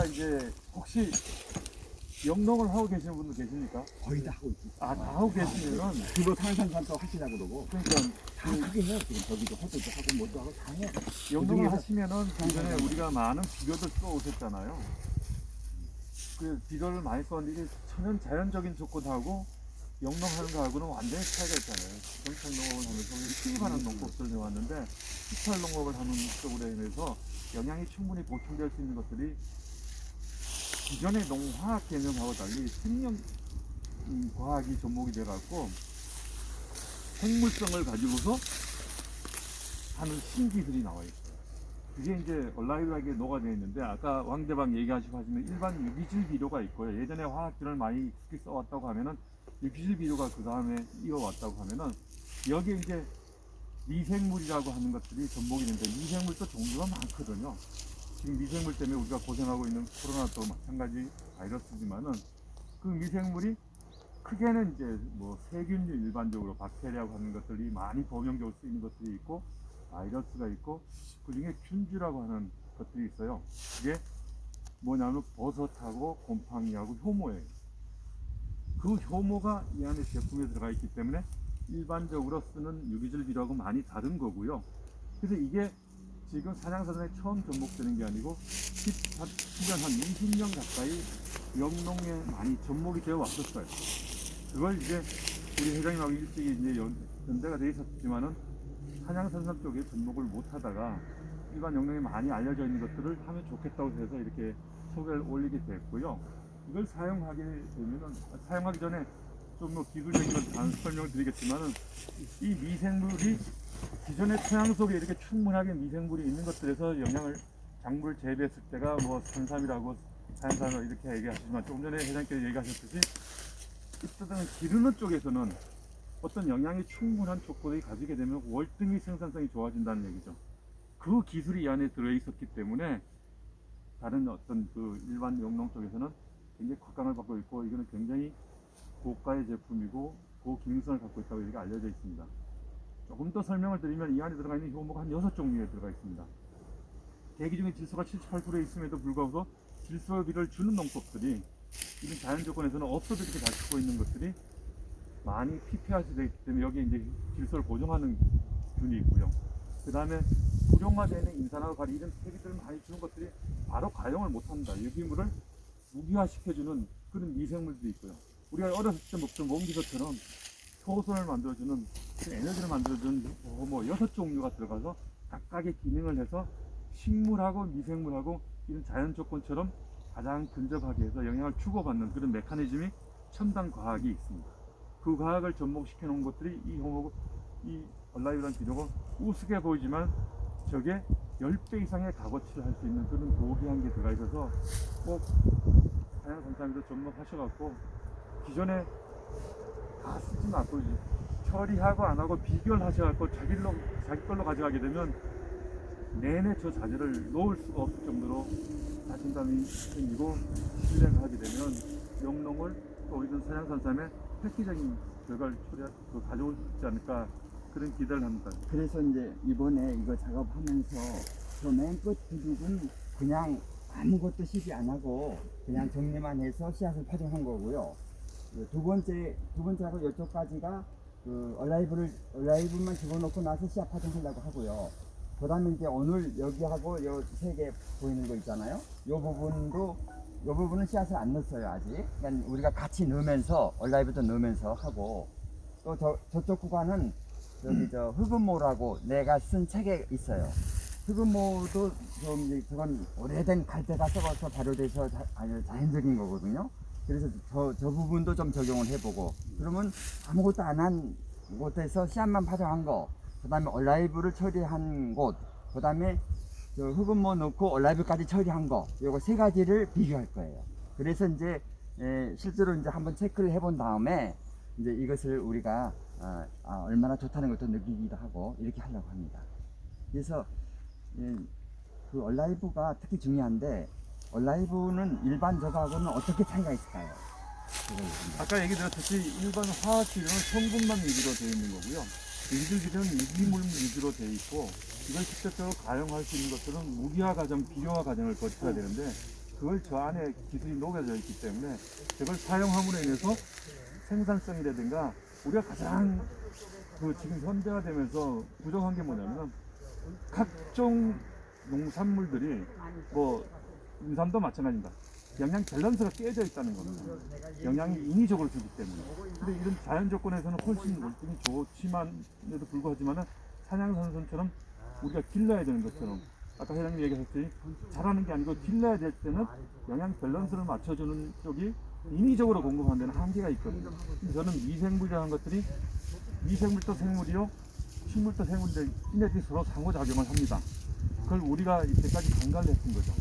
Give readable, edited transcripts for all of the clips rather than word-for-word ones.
아까 이제 혹시 영농을 하고 계시는 분도 계십니까? 거의 다 하고 있지. 아, 다 하고 계시면은 주로 상산산도 하시라고 그러고 그러니까 다 크게 해요. 지금 저기도 호두도 하고 뭐도 하고 다 해. 영농을 그중에서- 하시면은 그전에 우리가 많은 비료들 써 오셨잖아요. 그 비료를 많이 썼는데 이게 천연 자연적인 조건하고 영농하는 거하고는 완전히 차이가 있잖아요. 정찰 농업을 하면서 수입하는 농법들 해왔는데 수찰 농업을 하는 쪽으로 인해서 영양이 충분히 보충될 수 있는 것들이 기존의 농화학 개념하고 달리 생명 과학이 접목이 돼갖고 생물성을 가지고서 하는 신기술이 나와 있어요. 그게 이제 얼라이브하게 녹아져 있는데 아까 왕대방 얘기하시고 하시면 일반 유기질 비료가 있고요. 예전에 화학비료를 많이 익숙히 써왔다고 하면은 유기질 비료가 그 다음에 이어왔다고 하면은 여기에 이제 미생물이라고 하는 것들이 접목이 되는데 미생물도 종류가 많거든요. 지금 미생물 때문에 우리가 고생하고 있는 코로나도 마찬가지 바이러스지만은 그 미생물이 크게는 이제 뭐 세균류 일반적으로 박테리아고 하는 것들이 많이 범용적으로 쓰이는 것들이 있고 바이러스가 있고 그 중에 균주라고 하는 것들이 있어요. 이게 뭐냐면 버섯하고 곰팡이하고 효모예요. 그 효모가 이 안에 제품에 들어가 있기 때문에 일반적으로 쓰는 유기질 비료하고 많이 다른 거고요. 그래서 이게 지금 사냥사전에 처음 접목되는 게 아니고 10년 한 20년 가까이 영농에 많이 접목이 되어 왔었어요. 그걸 이제 우리 회장님하고 일찍이 이제 연대가 돼 있었지만은 사냥산산 쪽에 접목을 못 하다가 일반 영농에 많이 알려져 있는 것들을 하면 좋겠다고 해서 이렇게 소개를 올리게 됐고요. 이걸 사용하게 되면은 사용하기 전에 좀 뭐 기술적인 건 설명을 드리겠지만은 이 미생물이 기존의 토양 속에 이렇게 충분하게 미생물이 있는 것들에서 영양을 작물 재배했을 때가 뭐 산삼이라고 산삼을 이렇게 얘기하시지만 조금 전에 회장님께서 얘기하셨듯이 이때는 기르는 쪽에서는 어떤 영양이 충분한 조건을 가지게 되면 월등히 생산성이 좋아진다는 얘기죠. 그 기술이 이 안에 들어있었기 때문에 다른 어떤 그 일반 영농 쪽에서는 굉장히 곽강을 받고 있고 이거는 굉장히 고가의 제품이고 고기능성을 갖고 있다고 이렇게 알려져 있습니다. 조금 더 설명을 드리면 이 안에 들어가 있는 효모가 한 6종류에 들어가 있습니다. 대기 중에 질소가 78%에 있음에도 불구하고 질소비를 주는 농법들이 이런 자연 조건에서는 없어도 이렇게 잘 쓰고 있는 것들이 많이 PPR되기 때문에 여기에 이제 질소를 보정하는 균이 있고요. 그 다음에 불용화되는 인산화와 가리 이런 세기들을 많이 주는 것들이 바로 가용을 못합니다. 유기물을 무기화시켜주는 그런 미생물도 있고요. 우리가 어렸을 때 먹던 몸기소처럼 효소를 만들어주는 에너지를 만들어주는 뭐 6종류가 들어가서 각각의 기능을 해서 식물하고 미생물하고 이런 자연 조건처럼 가장 근접하게 해서 영향을 주고받는 그런 메커니즘이 첨단 과학이 있습니다. 그 과학을 접목시켜 놓은 것들이 이 얼라이브라는 비료가 우스개 보이지만 저게 10배 이상의 값어치를 할 수 있는 그런 고귀한 게 들어가 있어서 꼭 사냥선사님도 접목하셔갖고 기존에 다 쓰지 말고 처리하고 안 하고 비교를 하셔갖고 자기 걸로 가져가게 되면 내내 저 자재를 놓을 수가 없을 정도로 자신감이 생기고 신뢰가 하게 되면 영농을 또 우리는 사냥선삼의 획기적인 결과를 가져올 수 있지 않을까 그런 기대를 합니다. 그래서 이제 이번에 이거 작업하면서 저 맨 끝 부족은 그냥 아무것도 시기 안 하고 그냥 정리만 해서 씨앗을 파종한 거고요. 두 번째하고 이쪽까지가 그 얼라이브만 집어넣고 나서 씨앗 파종하려고 하고요. 그 다음에 이제 오늘 여기하고 요 세 개 보이는 거 있잖아요. 요 부분은 씨앗을 안 넣었어요, 아직. 그러니까 우리가 같이 넣으면서, 얼라이브도 넣으면서 하고, 또 저쪽 구간은 여기 흑은모라고 내가 쓴 책에 있어요. 흑은모도 저건 오래된 갈대가 썩어서 발효돼서 자연적인 거거든요. 그래서 저 부분도 좀 적용을 해보고, 그러면 아무것도 안 한 곳에서 씨앗만 파종한 거, 그 다음에 얼라이브를 처리한 곳, 그 다음에 흑은모 넣고 얼라이브까지 처리한 거, 요거 세 가지를 비교할 거예요. 그래서 이제 실제로 이제 한번 체크를 해본 다음에 이제 이것을 우리가 얼마나 좋다는 것도 느끼기도 하고 이렇게 하려고 합니다. 그래서 그 얼라이브가 특히 중요한데 얼라이브는 일반 저거하고는 어떻게 차이가 있을까요? 아까 얘기 드렸듯이 일반 화학 비료는 성분만 위주로 되어 있는 거고요. 유기질 비료는 유기물 위주로 되어 있고 이걸 직접적으로 가용할 수 있는 것들은 무기화 과정, 비료화 과정을 거쳐야 되는데 그 그걸 저 안에 기술이 녹여져 있기 때문에 저걸 사용함으로 인해서 생산성이라든가 우리가 가장 그 지금 현대화 되면서 부족한 게 뭐냐면 각종 농산물들이 뭐 인삼도 마찬가지입니다. 영양 밸런스가 깨져 있다는 겁니다. 영양이 인위적으로 주기 때문에. 근데 이런 자연 조건에서는 훨씬 물질이 좋지만에도 불구하지만은 산양산손처럼 우리가 길러야 되는 것처럼 아까 회장님 얘기하셨듯이 잘하는 게 아니고 길러야 될 때는 영양 밸런스를 맞춰주는 쪽이 인위적으로 공급하는 데는 한계가 있거든요. 근데 저는 미생물이라는 것들이 미생물도 생물이요, 식물도 생물인데 이네들이 서로 상호작용을 합니다. 그걸 우리가 이때까지 간과를 했던 거죠.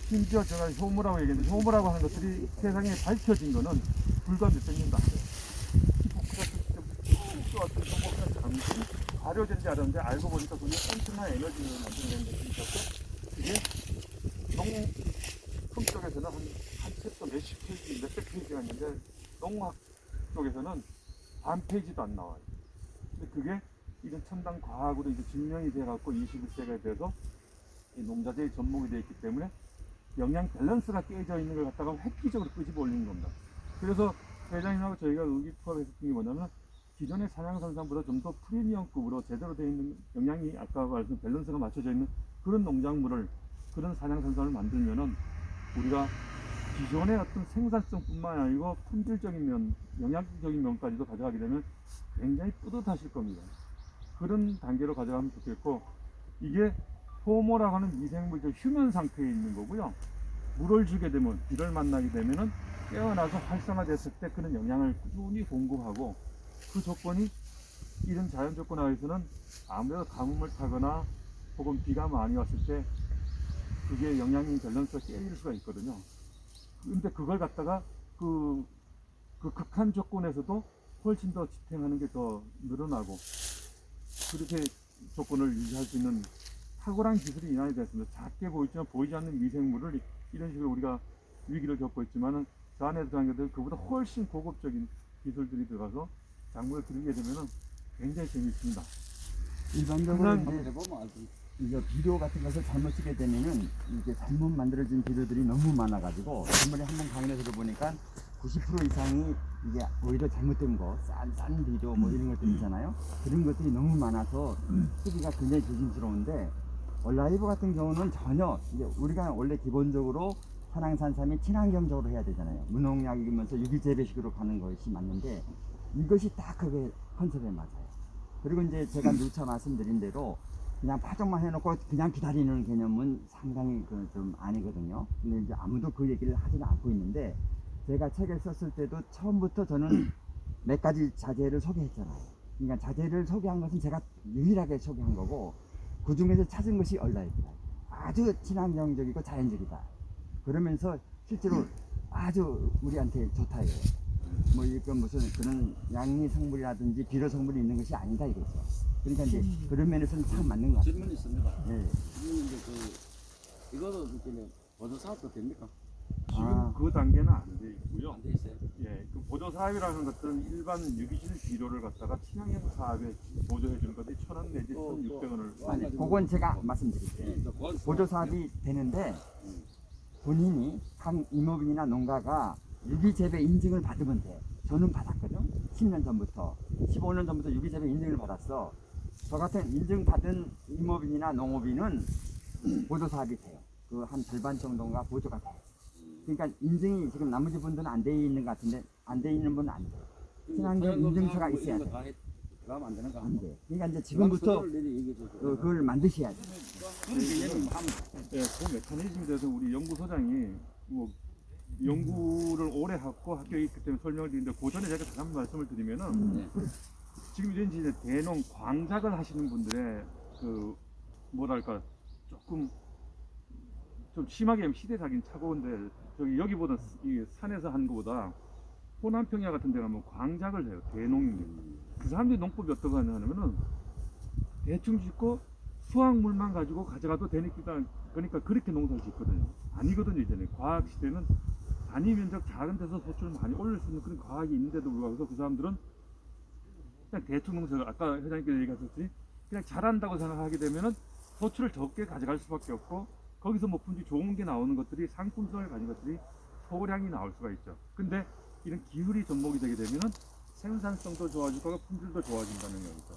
심지어 제가 효모라고 얘기했는데 효모라고 하는 것들이 세상에 밝혀진 거는 불과 몇백 년 다. 히포크라테스 쭉 같은 효모가 잠시 가려진 줄 알았는데 알고 보니까 그게 엄청난 에너지를 만들어내는 것이 있었고 그게 농품 쪽에서는 한 챕터 몇십 페이지, 몇백 페이지가 있는데 농학 쪽에서는 반 페이지도 안 나와요. 근데 그게 이런 첨단 과학으로 이제 증명이 돼갖고 21세기가 돼서 이 농자재의 전목이 되어 있기 때문에 영양 밸런스가 깨져 있는 걸 갖다가 획기적으로 끄집어 올리는 겁니다. 그래서 회장님하고 저희가 의기투합했던 게 뭐냐면 기존의 산양산삼보다 좀 더 프리미엄급으로 제대로 되어 있는 영양이 아까 말씀 밸런스가 맞춰져 있는 그런 농작물을 그런 산양산삼을 만들면은 우리가 기존의 어떤 생산성뿐만 아니고 품질적인 면, 영양적인 면까지도 가져가게 되면 굉장히 뿌듯하실 겁니다. 그런 단계로 가져가면 좋겠고 이게 호모라고 하는 미생물적 휴면 상태에 있는 거고요. 물을 주게 되면 비를 만나게 되면은 깨어나서 활성화됐을 때 그런 영양을 꾸준히 공급하고 그 조건이 이런 자연 조건 하에서는 아무래도 가뭄을 타거나 혹은 비가 많이 왔을 때 그게 영양인 밸런스가 깨질 수가 있거든요. 근데 그걸 갖다가 그 극한 조건에서도 훨씬 더 지탱하는 게 더 늘어나고 그렇게 조건을 유지할 수 있는 탁월한 기술이 인하이 됐습니다. 작게 보이지만 보이지 않는 미생물을 이런 식으로 우리가 위기를 겪고 있지만은 저 안에 들어간 것들 그보다 훨씬 고급적인 기술들이 들어가서 작물을 기르게 되면은 굉장히 재미있습니다. 일반적으로 한번 이제 이제 비료 같은 것을 잘못 쓰게 되면은 이게 잘못 만들어진 비료들이 너무 많아가지고 전번에 한번 강연에서 들어보니까 90% 이상이 이게 오히려 잘못된 거, 싼 비료 뭐 이런 것들 있잖아요. 그런 것들이 너무 많아서 쓰기가 굉장히 조심스러운데 얼라이브 같은 경우는 전혀 이제 우리가 원래 기본적으로 산양산삼이 친환경적으로 해야 되잖아요. 무농약이면서 유기재배식으로 가는 것이 맞는데 이것이 딱 그게 컨셉에 맞아요. 그리고 이제 제가 누차 말씀드린 대로 그냥 파종만 해놓고 그냥 기다리는 개념은 상당히 그 좀 아니거든요. 근데 이제 아무도 그 얘기를 하지는 않고 있는데 제가 책을 썼을 때도 처음부터 저는 몇 가지 자재를 소개했잖아요. 그러니까 자재를 소개한 것은 제가 유일하게 소개한 거고 그 중에서 찾은 것이 얼라이브다. 아주 친환경적이고 자연적이다. 그러면서 실제로 아주 우리한테 좋다 이거예요. 뭐 이건 무슨 그런 양리 성분이라든지 비료 성분이 있는 것이 아니다 이거죠. 그러니까 이제 그런 면에서는 참 맞는 것 같아요. 질문이 있습니다. 예. 지금 이제 이거도 그때 보조 사업도 됩니까? 지금 그 단계는 안 돼 있고요. 안 돼 있어요. 예, 그 보조 사업이라는 것들은 일반 유기질 비료를 갖다가 친환경 사업에 보조해 주는 것이 1,000원 내지 1,600원을 아니, 그건 제가 말씀드릴게요. 보조 사업이 되는데 본인이 각 임업인이나 농가가 유기재배 인증을 받으면 돼. 저는 받았거든. 10년 전부터, 15년 전부터 유기재배 인증을 받았어. 저 같은 인증받은 임업인이나 농업인은 보조 사업이 돼요. 그 한 절반 정도가 보조가 돼요. 그러니까 인증이 지금 나머지 분들은 안 돼 있는 것 같은데 안 돼 있는 분은 안 돼요. 친환경 인증서가 있어야 돼. 그러면 안 되는가? 안 돼. 그러니까 이제 지금부터 그걸 만드셔야 돼. 예, 그 메커니즘에 대해서 우리 연구소장이 뭐 연구를 오래 하고 학교에 있기 때문에 설명을 드리는데 그 전에 제가 다시 한번 말씀을 드리면은 지금 이런 이제 대농 광작을 하시는 분들의 그 뭐랄까 조금 좀 심하게 하면 시대적인 착오인데 저기 여기보다 이 산에서 하는 것보다 호남 평야 같은 데 가면 광작을 해요. 대농입니다. 그 사람들이 농법이 어떻게 하냐면은 대충 짓고 수확물만 가지고 가져가도 되니까 그러니까 그렇게 농사를 짓거든요. 아니거든요. 이제는 과학 시대는 단위 면적 작은 데서 소출을 많이 올릴 수 있는 그런 과학이 있는데도 불구하고 그 사람들은 그냥 대충 농사를 아까 회장님께서 얘기하셨듯이 그냥 잘한다고 생각하게 되면은 소출을 적게 가져갈 수밖에 없고 거기서 뭐 품질 좋은 게 나오는 것들이 상품성을 가진 것들이 소량이 나올 수가 있죠. 근데 이런 기술이 접목이 되게 되면은 생산성도 좋아질 거고 품질도 좋아진다는 얘기죠.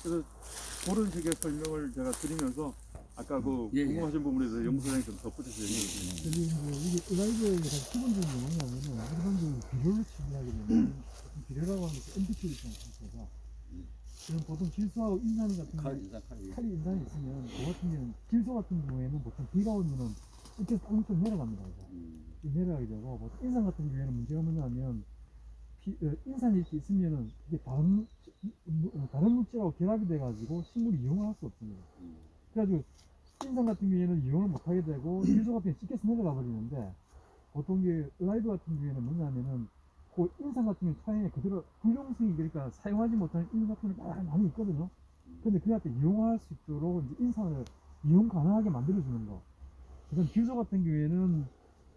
그래서 그런 식의 설명을 제가 드리면서 아까 그 예, 예. 궁금하신 부분에 대해서 연구소장님 좀 덧붙여서 얘기해 주세요. 저기 이게 라이브의 가장 기본적인 게 뭐냐면은 일반적으로 비료를 취급하게 되면 비료라고 하는 게 NPK 상태가 그럼 보통 질소하고 인산 같은 칼 경우 인상 칼이. 칼이 인산이 있으면 그 같은 경우는 질소 같은 경우에는 보통 비가 오면은 이렇게 땅밑으로 내려갑니다. 이제. 내려가게 되고 보통 인산 같은 경우에는 문제가 뭐냐면 인산이 이렇게 있으면은 이게 다른 물질하고 결합이 돼가지고 식물이 이용을 할 수 없습니다. 그래가지고 인산 같은 경우에는 이용을 못하게 되고 질소 같은 경우에 찢겨서 내려가 버리는데 보통 이게 라이브 같은 경우에는 뭐냐면은 그 인산 같은 경우는 토양에 그대로 불용성이 그러니까 사용하지 못하는 인산 같은 경우는 많이 있거든요. 근데 그 갖다 이용할 수 있도록 이제 인산을 이용 가능하게 만들어주는 거. 그다음 질소 같은 경우에는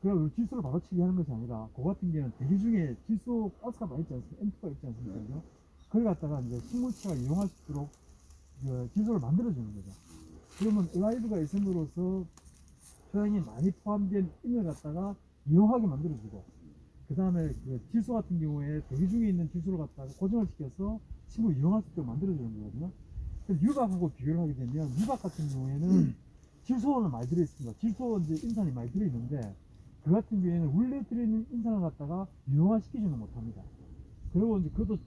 그 질소를 바로 처리하는 것이 아니라 그 같은 경우는 대기 중에 질소 가스가 많이 있지 않습니까? N2가 있지 않습니까? 그죠? 그걸 갖다가 이제 식물체가 이용할 수 있도록 그 질소를 만들어주는 거죠. 그러면 라이브가 있음으로써 토양이 많이 포함된 인을 갖다가 이용하게 만들어주고 그 다음에 그 질소 같은 경우에 대기 중에 있는 질소를 갖다가 고정을 시켜서 식물을 이용할 수 있도록 만들어주는 거거든요. 그래서 유박하고 비교를 하게 되면 유박 같은 경우에는 질소는 많이 들어있습니다. 질소 이제 인산이 많이 들어있는데 그 같은 경우에는 원래 들어있는 인산을 갖다가 유용화시키지는 못합니다. 그리고 이제 그것도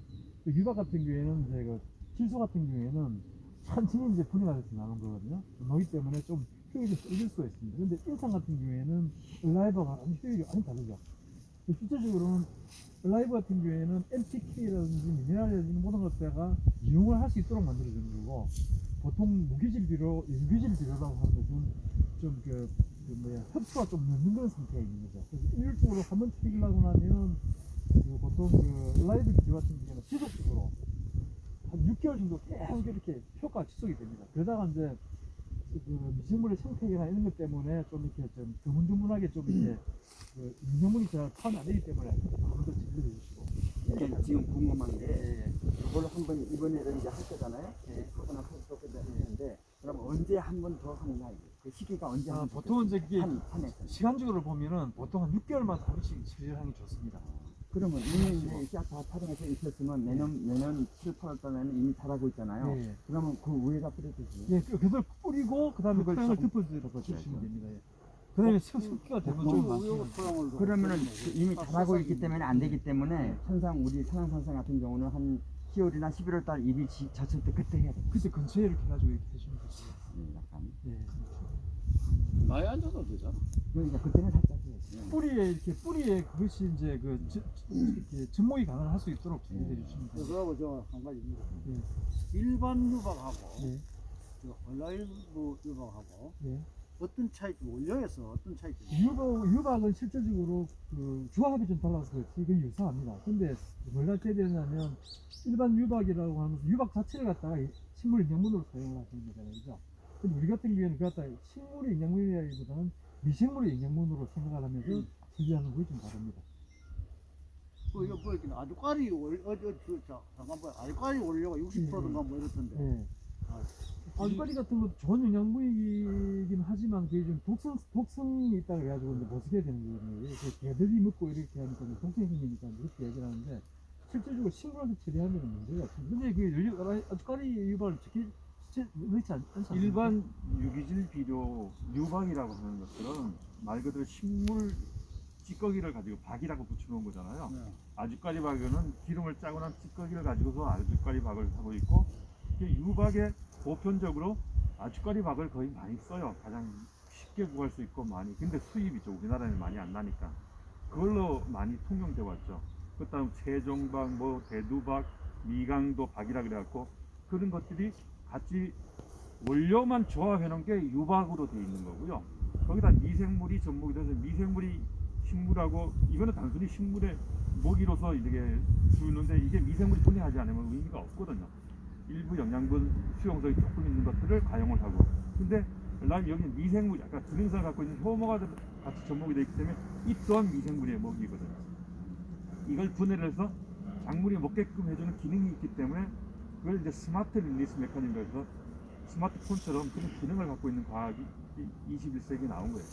유박 같은 경우에는 이제 그 질소 같은 경우에는 천천히 이제 분해가 돼서 나오는 거거든요. 그렇기 때문에 좀 효율이 떨어질 수가 있습니다. 근데 인산 같은 경우에는 라이브가 효율이 많이 다르죠. 실제적으로는 라이브 같은 경우에는 NPK라든지 미네랄이라든지 모든 것들가 이용을 할 수 있도록 만들어주는 거고 보통 무기질 비료라고 하는 것은 좀 흡수가 좀 늦는 그런 상태가 있는 거죠. 그래서 일률적으로 한번 튀기려고 하면 보통 그 라이브 비료 같은 경우에는 지속적으로 한 6개월 정도 계속 이렇게 효과가 지속이 됩니다. 그러다가 이제 그 미생물의 생태계나 이런 것 때문에 좀 이렇게 좀 드문드문하게 좀 이렇게 그 미생물이 잘 파악 안 되기 때문에 한번 더 진료해 주시고. 지금 궁금한 게 이걸 한번 이번에는 이제 할 거잖아요. 하고 나서 또 되는데 그럼 언제 한 번 더 하느냐 그 시기가 언제 하는 보통 이제 그게 한해 시간적으로 보면은 보통 한 6개월마다 한 번씩 처리하는 게 좋습니다. 그러면 이미 이제 씨앗 다 파종해서 있었으면 내년 7, 8월 달에는 이미 자라고 있잖아요. 예. 그러면 그 위에다 뿌려주지. 예, 그걸 뿌리고 그다음에 그걸 토양을 조금- 덮어주시면 됩니다. 예. 그다음에 습기가 되면 좀 많습니다. 그러면은 이미 자라고 있기 때문에 안 되기 때문에 천상 우리 산양산성 같은 경우는 한 10월이나 11월 달 일이 졌을 때 그때 해야 돼. 그때 근처에 이렇게 해가지고 이렇게 되시면 되죠. 약간. 예. 많이 앉아도 되잖아. 그러니까 그때는 살짝 해야지. 뿌리에 그것이 이제 이렇게 접목이 가능할 수 있도록 준비해 주시면 돼요. 그거하고 저 한 가지 있는데 예. 일반 유박하고 예. 그 온라인부 유박하고 예. 어떤 차이점 원료에서 어떤 차이점 유박은 실제적으로 그 조합이 좀 달라서 그렇지 이건 유사합니다. 근데 뭘 갖게 되냐면 일반 유박이라고 하면서 유박 자체를 갖다가 식물 영양분으로 사용을 하시는 거잖아요. 그죠? 근데 우리 같은 경우에는 그 갖다가 식물의 영양분이라기보다는 미생물의 영양분으로 생각을 하면서 처리하는 것이 좀 다릅니다. 그 이거 뭐 이렇게 아주까리 잠깐만 아주까리 원료가 60%인가 뭐 이렇던데 예. 아주까리 같은 것도 좋은 영양분이긴 하지만 그게 좀 독성이 있다 그래가지고 이제 못 쓰게 되는 거거든요. 그 개들이 먹고 이렇게 하니까 독성이 생기니까 그렇게 얘기를 하는데 실제적으로 식물한테 처리하면 문제가 없습니다. 근데 그 아주까리 유발을 넣지 않습니다. 일반 유기질 비료 유박이라고 하는 것들은 말 그대로 식물 찌꺼기를 가지고 박이라고 붙여놓은 거잖아요. 네. 아주까리 박은 기름을 짜고 난 찌꺼기를 가지고서 아주까리 박을 하고 있고 유박에 보편적으로 아주까리 박을 거의 많이 써요. 가장 쉽게 구할 수 있고 많이. 근데 수입이죠. 우리나라에는 많이 안 나니까. 그걸로 많이 통용돼 왔죠. 그다음 세종박, 뭐 대두박, 미강도 박이라 그래갖고 그런 것들이 같이 원료만 조합해 놓은 게 유박으로 되어 있는 거고요. 거기다 미생물이 접목이 돼서 미생물이 식물하고 이거는 단순히 식물의 먹이로서 이렇게 주는데 이게 미생물이 분해하지 않으면 의미가 없거든요. 일부 영양분 수용성이 조금 있는 것들을 가용을 하고 근데 여기 미생물이 아까 기능성을 갖고 있는 효모가 같이 접목이 되어 있기 때문에 이 또한 미생물의 먹이거든요. 이걸 분해를 해서 작물이 먹게끔 해주는 기능이 있기 때문에 그걸 이제 스마트 릴리스 메커니즘으로 해서 스마트폰처럼 그런 기능을 갖고 있는 과학이 21세기에 나온 거예요.